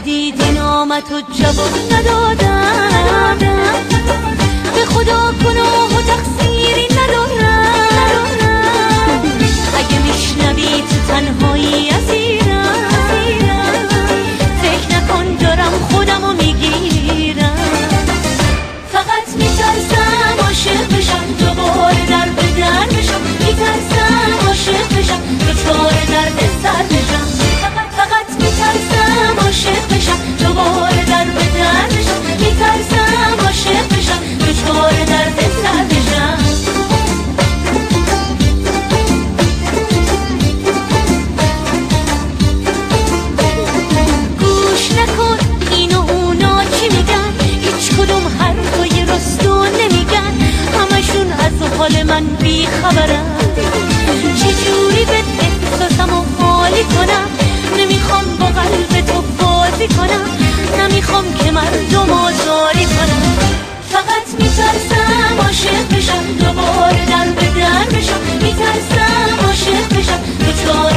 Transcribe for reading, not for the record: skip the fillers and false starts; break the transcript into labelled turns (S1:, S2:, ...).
S1: جدید نامتو جواب ندادم، به خدا گناه و تقصیری ندارم. اگه میشنوی تو تنهایی اسیرم، فکر نکن دارم خودمو میگیرم. فقط میترسم عاشق بشم، دوباره در به در بشم. میترسم عاشق بشم، دچار درد سر بشم. فقط میترسم عاشق بشم، دوباره در به در بشم. میترسم عاشق بشم، دچار درد سر بشم. گوش نکن این و اونا چی میگن، هیچ کدوم حرفای راستو نمیگن. همشون از حال من بیخبرن، چجوری به احساسمو خالی کنم. نمیخوام با قلب تو بازی کنم، نمیخوام که مردم آزاری کنم. فقط میترسم عاشق بشم، دوباره در به در بشم. میترسم عاشق بشم، دچار